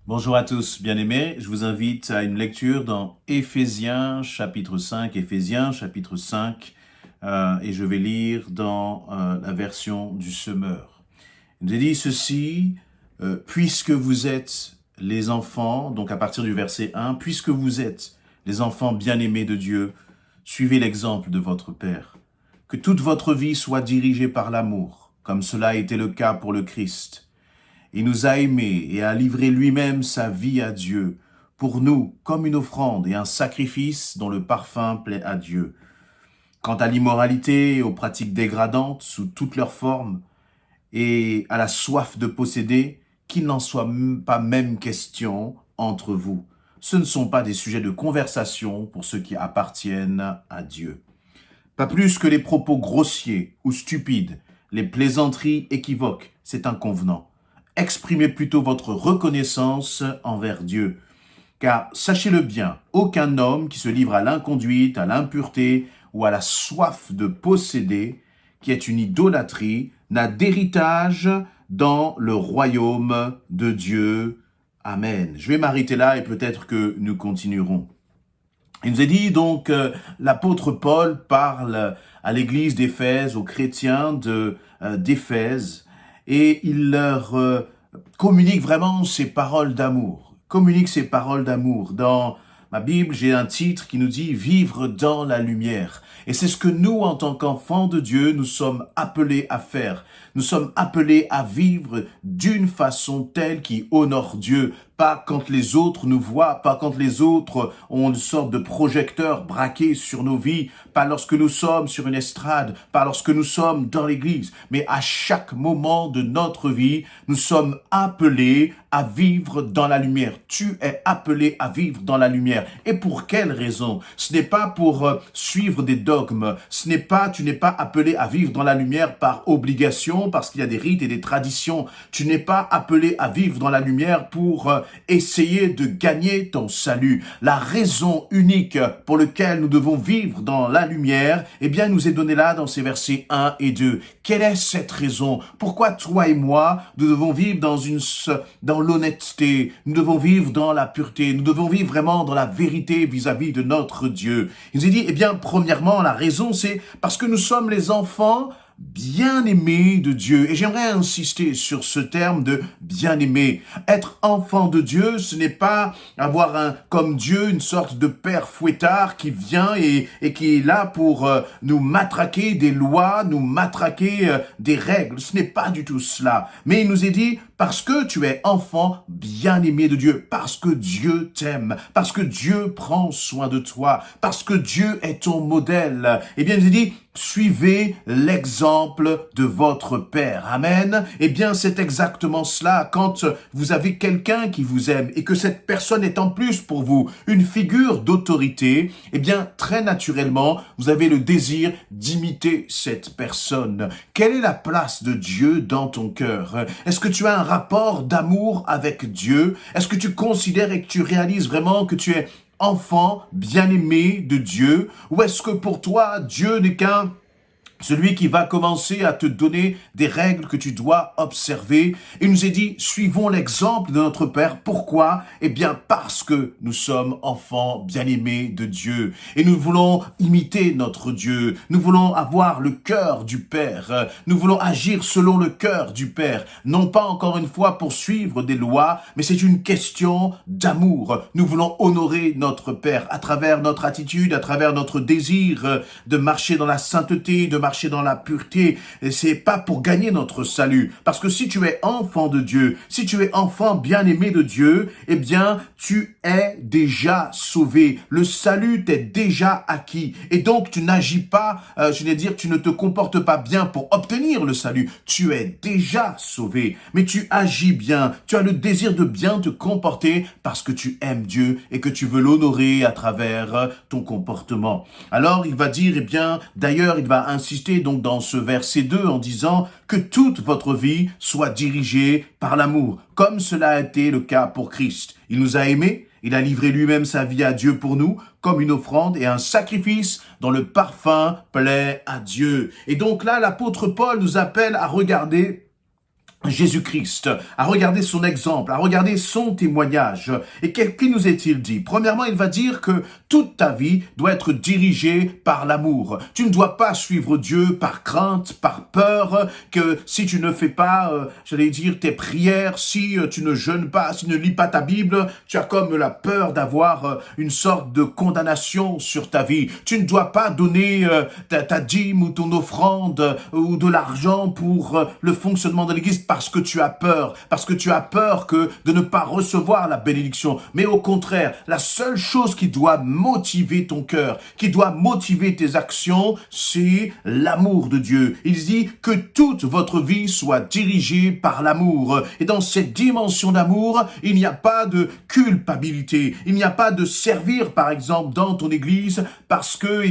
Bonjour à tous, bien-aimés. Je vous invite à une lecture dans Éphésiens chapitre 5, et je vais lire dans la version du Semeur. Il nous est dit ceci, puisque vous êtes les enfants, donc à partir du verset 1, puisque vous êtes les enfants bien-aimés de Dieu, suivez l'exemple de votre Père. Que toute votre vie soit dirigée par l'amour, comme cela a été le cas pour le Christ. Il nous a aimés et a livré lui-même sa vie à Dieu, pour nous comme une offrande et un sacrifice dont le parfum plaît à Dieu. Quant à l'immoralité et aux pratiques dégradantes sous toutes leurs formes, et à la soif de posséder, qu'il n'en soit pas même question entre vous. Ce ne sont pas des sujets de conversation pour ceux qui appartiennent à Dieu. Pas plus que les propos grossiers ou stupides, les plaisanteries équivoques, c'est inconvenant. Exprimez plutôt votre reconnaissance envers Dieu. Car sachez-le bien, aucun homme qui se livre à l'inconduite, à l'impureté ou à la soif de posséder, qui est une idolâtrie, n'a d'héritage dans le royaume de Dieu. Amen. Je vais m'arrêter là et peut-être que nous continuerons. Il nous est dit donc, l'apôtre Paul parle à l'église d'Éphèse, aux chrétiens d'Éphèse, et il leur communique vraiment ses paroles d'amour. Communique ses paroles d'amour. Dans ma Bible, j'ai un titre qui nous dit « Vivre dans la lumière ». Et c'est ce que nous, en tant qu'enfants de Dieu, nous sommes appelés à faire. Nous sommes appelés à vivre d'une façon telle qui honore Dieu. Pas quand les autres nous voient, pas quand les autres ont une sorte de projecteur braqué sur nos vies, pas lorsque nous sommes sur une estrade, pas lorsque nous sommes dans l'église, mais à chaque moment de notre vie, nous sommes appelés à vivre dans la lumière. Tu es appelé à vivre dans la lumière. Et pour quelle raison? Ce n'est pas pour suivre des dogmes. Tu n'es pas appelé à vivre dans la lumière par obligation, parce qu'il y a des rites et des traditions. Tu n'es pas appelé à vivre dans la lumière pour essayer de gagner ton salut. La raison unique pour laquelle nous devons vivre dans la lumière, eh bien, nous est donnée là dans ces versets 1 et 2. Quelle est cette raison? Pourquoi toi et moi, nous devons vivre dans l'honnêteté, nous devons vivre dans la pureté, nous devons vivre vraiment dans la vérité vis-à-vis de notre Dieu? Il nous est dit, eh bien, premièrement, la raison, c'est parce que nous sommes les enfants bien-aimé de Dieu. Et j'aimerais insister sur ce terme de bien-aimé. Être enfant de Dieu, ce n'est pas avoir comme Dieu une sorte de père fouettard qui vient et qui est là pour nous matraquer des lois, nous matraquer des règles. Ce n'est pas du tout cela. Mais il nous est dit, parce que tu es enfant bien-aimé de Dieu, parce que Dieu t'aime, parce que Dieu prend soin de toi, parce que Dieu est ton modèle. Eh bien, il nous est dit, suivez l'exemple de votre Père. Amen. Eh bien, c'est exactement cela. Quand vous avez quelqu'un qui vous aime et que cette personne est en plus pour vous une figure d'autorité, eh bien, très naturellement, vous avez le désir d'imiter cette personne. Quelle est la place de Dieu dans ton cœur? Est-ce que tu as un rapport d'amour avec Dieu? Est-ce que tu considères et que tu réalises vraiment que tu es enfant bien-aimé de Dieu? Ou est-ce que pour toi, Dieu n'est qu'un celui qui va commencer à te donner des règles que tu dois observer? Il nous est dit, suivons l'exemple de notre Père. Pourquoi? Eh bien, parce que nous sommes enfants bien-aimés de Dieu. Et nous voulons imiter notre Dieu. Nous voulons avoir le cœur du Père. Nous voulons agir selon le cœur du Père. Non pas encore une fois pour suivre des lois, mais c'est une question d'amour. Nous voulons honorer notre Père à travers notre attitude, à travers notre désir de marcher dans la sainteté, de marcher dans la pureté. Et c'est pas pour gagner notre salut. Parce que si tu es enfant de Dieu, si tu es enfant bien-aimé de Dieu, eh bien, tu es déjà sauvé. Le salut t'est déjà acquis. Et donc, tu n'agis pas, tu ne te comportes pas bien pour obtenir le salut. Tu es déjà sauvé. Mais tu agis bien. Tu as le désir de bien te comporter parce que tu aimes Dieu et que tu veux l'honorer à travers ton comportement. Alors, il va dire, eh bien, d'ailleurs, il va insister donc dans ce verset 2 en disant que toute votre vie soit dirigée par l'amour, comme cela a été le cas pour Christ. Il nous a aimés, il a livré lui-même sa vie à Dieu pour nous, comme une offrande et un sacrifice dont le parfum plaît à Dieu. Et donc là, l'apôtre Paul nous appelle à regarder Jésus-Christ, à regarder son exemple, à regarder son témoignage. Et qui nous est-il dit? Premièrement, il va dire que toute ta vie doit être dirigée par l'amour. Tu ne dois pas suivre Dieu par crainte, par peur, que si tu ne fais pas, j'allais dire, tes prières, si tu ne jeûnes pas, si tu ne lis pas ta Bible, tu as comme la peur d'avoir une sorte de condamnation sur ta vie. Tu ne dois pas donner ta dîme ou ton offrande ou de l'argent pour le fonctionnement de l'Église parce que tu as peur que de ne pas recevoir la bénédiction. Mais au contraire, la seule chose qui doit motiver ton cœur, qui doit motiver tes actions, c'est l'amour de Dieu. Il dit que toute votre vie soit dirigée par l'amour. Et dans cette dimension d'amour, il n'y a pas de culpabilité. Il n'y a pas de servir, par exemple, dans ton église parce que,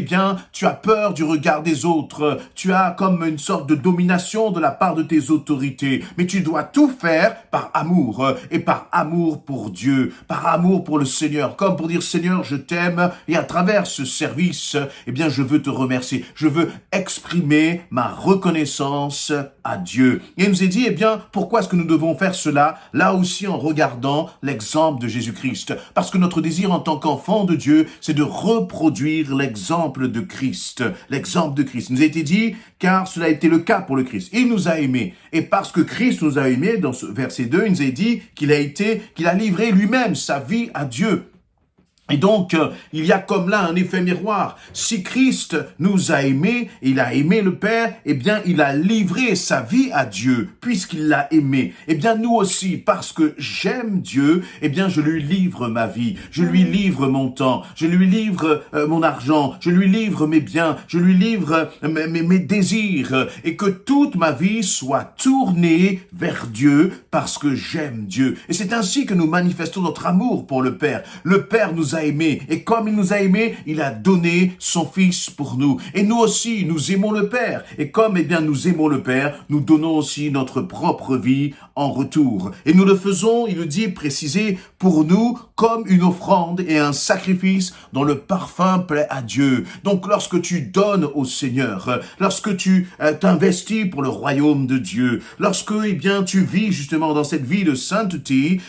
tu as peur du regard des autres. Tu as comme une sorte de domination de la part de tes autorités. Mais tu dois tout faire par amour et par amour pour Dieu, par amour pour le Seigneur, comme pour dire Seigneur, je t'aime et à travers ce service, je veux te remercier. Je veux exprimer ma reconnaissance à Dieu. Et il nous est dit, pourquoi est-ce que nous devons faire cela? Là aussi en regardant l'exemple de Jésus-Christ. Parce que notre désir en tant qu'enfant de Dieu, c'est de reproduire l'exemple de Christ. L'exemple de Christ. Il nous a été dit, car cela a été le cas pour le Christ. Il nous a aimés. Et parce que Christ nous a aimés, dans ce verset 2, il nous a dit qu'il a livré lui-même sa vie à Dieu. Et donc, il y a comme là un effet miroir. Si Christ nous a aimés, il a aimé le Père, il a livré sa vie à Dieu, puisqu'il l'a aimé. Nous aussi, parce que j'aime Dieu, je lui livre ma vie, je lui livre mon temps, je lui livre mon argent, je lui livre mes biens, je lui livre mes désirs, et que toute ma vie soit tournée vers Dieu, parce que j'aime Dieu. Et c'est ainsi que nous manifestons notre amour pour le Père. Le Père nous a aimés, et comme il nous a aimés, il a donné son Fils pour nous. Et nous aussi, nous aimons le Père. Et comme nous aimons le Père, nous donnons aussi notre propre vie en retour. Et nous le faisons, il le dit, précisé, pour nous, comme une offrande et un sacrifice dont le parfum plaît à Dieu. Donc lorsque tu donnes au Seigneur, lorsque tu t'investis pour le royaume de Dieu, lorsque tu vis justement dans cette vie de sainteté,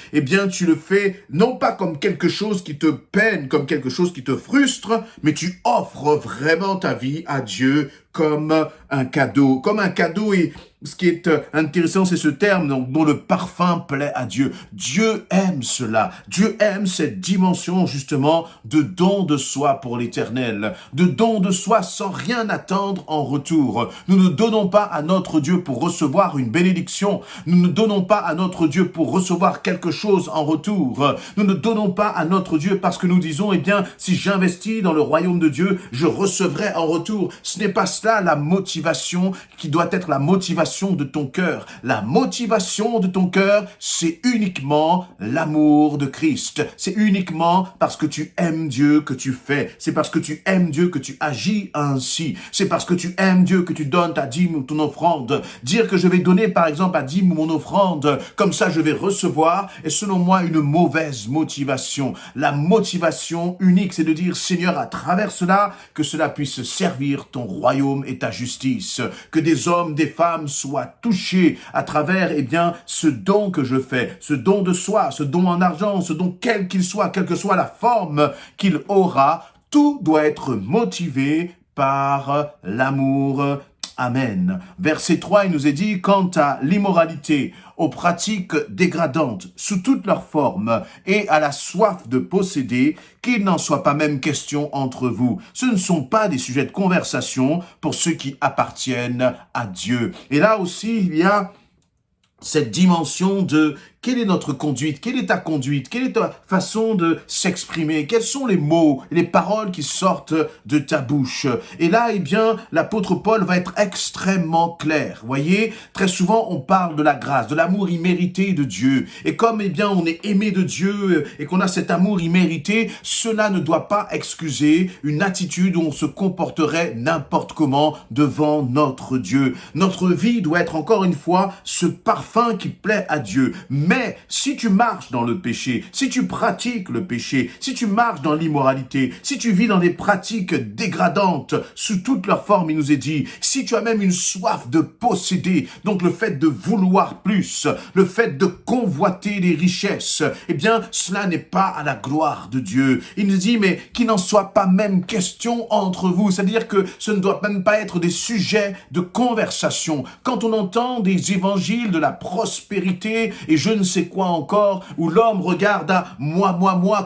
tu le fais non pas comme quelque chose qui te peine, comme quelque chose qui te frustre, mais tu offres vraiment ta vie à Dieu comme un cadeau. Comme un cadeau, et ce qui est intéressant, c'est ce terme dont le parfum plaît à Dieu. Dieu aime cela. Dieu aime cette dimension justement de don de soi pour l'éternel, de don de soi sans rien attendre en retour. Nous ne donnons pas à notre Dieu pour recevoir une bénédiction. Nous ne donnons pas à notre Dieu pour recevoir quelque chose en retour. Nous ne donnons pas à notre Dieu parce que nous disons, si j'investis dans le royaume de Dieu, je recevrai en retour. Ce n'est pas cela la motivation qui doit être la motivation de ton cœur. La motivation de ton cœur, c'est uniquement l'amour de Christ. C'est uniquement parce que tu aimes Dieu que tu fais. C'est parce que tu aimes Dieu que tu agis ainsi. C'est parce que tu aimes Dieu que tu donnes ta dîme ou ton offrande. Dire que je vais donner par exemple ta dîme ou mon offrande, comme ça je vais recevoir, est selon moi une mauvaise motivation. La motivation unique, c'est de dire Seigneur, à travers cela, que cela puisse servir ton royaume et ta justice. Que des hommes, des femmes soient touchés à travers ce don que je fais, ce don de soi, ce don en argent, ce don quel qu'il soit, quelle que soit la forme qu'il aura, tout doit être motivé par l'amour. Amen. Verset 3, il nous est dit, quant à l'immoralité, aux pratiques dégradantes sous toutes leurs formes et à la soif de posséder, qu'il n'en soit pas même question entre vous. Ce ne sont pas des sujets de conversation pour ceux qui appartiennent à Dieu. Et là aussi, il y a cette dimension de quelle est notre conduite, quelle est ta conduite, quelle est ta façon de s'exprimer, quels sont les mots, les paroles qui sortent de ta bouche. Et là, l'apôtre Paul va être extrêmement clair. Voyez, très souvent, on parle de la grâce, de l'amour immérité de Dieu. Et comme, on est aimé de Dieu et qu'on a cet amour immérité, cela ne doit pas excuser une attitude où on se comporterait n'importe comment devant notre Dieu. Notre vie doit être encore une fois ce parfum qui plaît à Dieu. mais si tu marches dans le péché, si tu pratiques le péché, si tu marches dans l'immoralité, si tu vis dans des pratiques dégradantes sous toutes leurs formes, il nous est dit, si tu as même une soif de posséder, donc le fait de vouloir plus, le fait de convoiter les richesses, eh bien, cela n'est pas à la gloire de Dieu. Il nous dit, mais qu'il n'en soit pas même question entre vous, c'est-à-dire que ce ne doit même pas être des sujets de conversation. Quand on entend des évangiles de la prospérité et je ne sais quoi encore, où l'homme regarde à moi,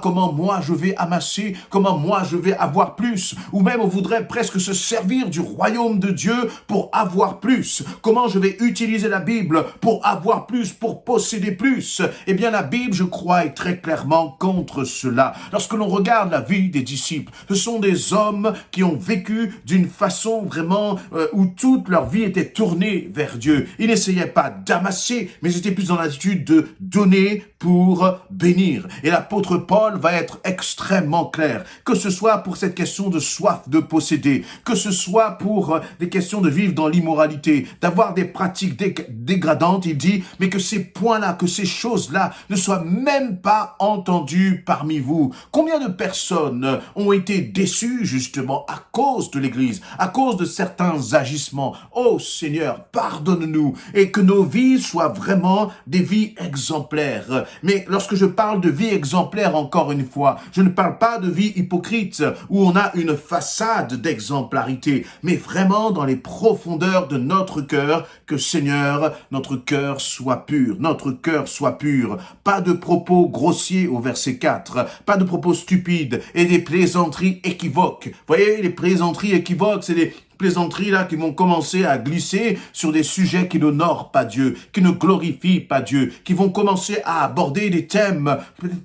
comment moi je vais amasser, comment moi je vais avoir plus, ou même on voudrait presque se servir du royaume de Dieu pour avoir plus, comment je vais utiliser la Bible pour avoir plus, pour posséder plus. Eh bien la Bible, je crois, est très clairement contre cela. Lorsque l'on regarde la vie des disciples, ce sont des hommes qui ont vécu d'une façon vraiment où toute leur vie était tournée vers Dieu. Ils n'essayaient pas d'amasser, mais ils étaient plus dans l'attitude de donner pour bénir. Et l'apôtre Paul va être extrêmement clair, que ce soit pour cette question de soif de posséder, que ce soit pour des questions de vivre dans l'immoralité, d'avoir des pratiques dégradantes, il dit, mais que ces points-là, que ces choses-là ne soient même pas entendues parmi vous. Combien de personnes ont été déçues justement à cause de l'Église, à cause de certains agissements? Oh Seigneur, pardonne-nous et que nos vies soient vraiment des vies exemplaires. Mais lorsque je parle de vie exemplaire, encore une fois, je ne parle pas de vie hypocrite où on a une façade d'exemplarité, mais vraiment dans les profondeurs de notre cœur, que Seigneur, notre cœur soit pur, notre cœur soit pur. Pas de propos grossiers au verset 4, pas de propos stupides et des plaisanteries équivoques. Vous voyez, les plaisanteries équivoques, c'est des plaisanteries là qui vont commencer à glisser sur des sujets qui n'honorent pas Dieu, qui ne glorifient pas Dieu, qui vont commencer à aborder des thèmes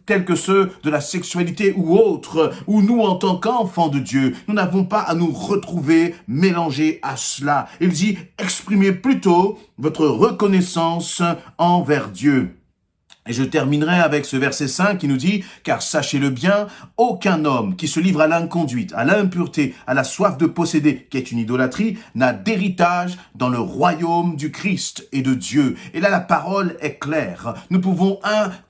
tels que ceux de la sexualité ou autres, où nous, en tant qu'enfants de Dieu, nous n'avons pas à nous retrouver mélangés à cela. Il dit, exprimez plutôt votre reconnaissance envers Dieu. Et je terminerai avec ce verset 5 qui nous dit « Car sachez-le bien, aucun homme qui se livre à l'inconduite, à l'impureté, à la soif de posséder, qui est une idolâtrie, n'a d'héritage dans le royaume du Christ et de Dieu. » Et là, la parole est claire. Nous pouvons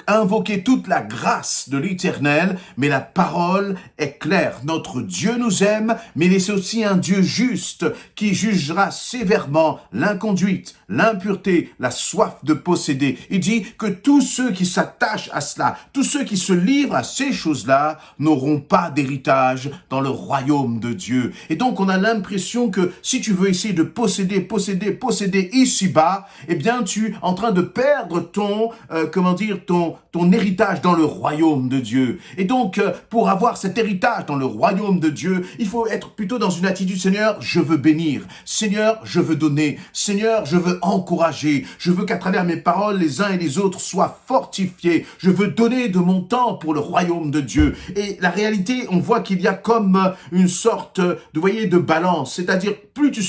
invoquer toute la grâce de l'Éternel, mais la parole est claire. Notre Dieu nous aime, mais il est aussi un Dieu juste qui jugera sévèrement l'inconduite, l'impureté, la soif de posséder. Il dit que tous ceux qui s'attachent à cela, tous ceux qui se livrent à ces choses-là, n'auront pas d'héritage dans le royaume de Dieu. Et donc, on a l'impression que si tu veux essayer de posséder ici-bas, eh bien, tu es en train de perdre ton héritage dans le royaume de Dieu. Et donc, pour avoir cet héritage dans le royaume de Dieu, il faut être plutôt dans une attitude, Seigneur, je veux bénir. Seigneur, je veux donner. Seigneur, je veux encourager. Je veux qu'à travers mes paroles, les uns et les autres soient fortifiés. Je veux donner de mon temps pour le royaume de Dieu. Et la réalité, on voit qu'il y a comme une sorte de balance. C'est-à-dire, plus tu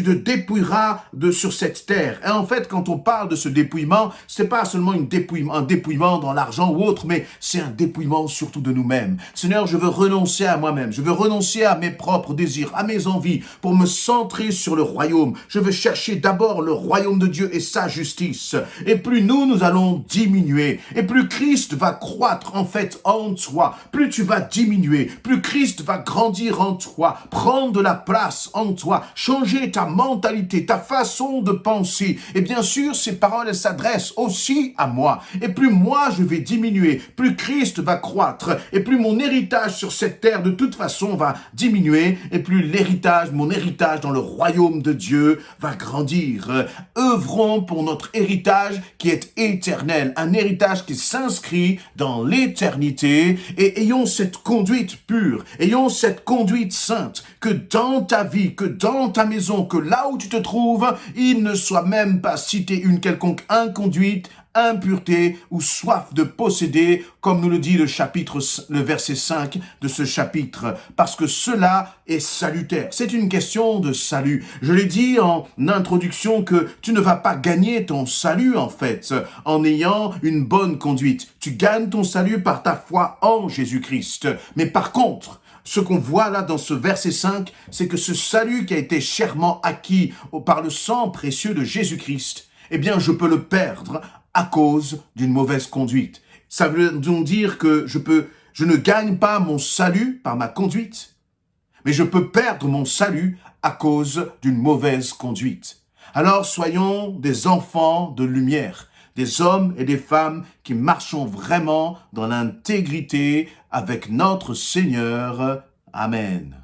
te dépouilleras sur cette terre. Et en fait, quand on parle de ce dépouillement, c'est pas seulement un dépouillement dans l'argent ou autre, mais c'est un dépouillement surtout de nous-mêmes. Seigneur, je veux renoncer à moi-même. Je veux renoncer à mes propres désirs, à mes envies, pour me centrer sur le royaume. Je veux chercher d'abord le royaume de Dieu et sa justice. Et plus nous allons diminuer, et plus Christ va croître en fait en toi, plus tu vas diminuer, plus Christ va grandir en toi, prendre de la place en toi, changer ta mentalité, ta façon de penser. Et bien sûr, ces paroles, elles s'adressent aussi à moi. Et plus moi, je vais diminuer, plus Christ va croître, et plus mon héritage sur cette terre, de toute façon, va diminuer, et plus mon héritage dans le royaume de Dieu va grandir. Œuvrons pour notre héritage qui est éternel, un héritage qui s'inscrit dans l'éternité, et ayons cette conduite pure, ayons cette conduite sainte, que dans ta vie, que dans ta maison, que là où tu te trouves, il ne soit même pas cité une quelconque inconduite, impureté ou soif de posséder, comme nous le dit le verset 5 de ce chapitre, parce que cela est salutaire. C'est une question de salut. Je l'ai dit en introduction que tu ne vas pas gagner ton salut, en fait, en ayant une bonne conduite. Tu gagnes ton salut par ta foi en Jésus-Christ. Mais par contre, ce qu'on voit là dans ce verset 5, c'est que ce salut qui a été chèrement acquis par le sang précieux de Jésus-Christ, eh bien, je peux le perdre à cause d'une mauvaise conduite. Ça veut donc dire que je ne gagne pas mon salut par ma conduite, mais je peux perdre mon salut à cause d'une mauvaise conduite. Alors soyons des enfants de lumière, des hommes et des femmes qui marchons vraiment dans l'intégrité avec notre Seigneur. Amen.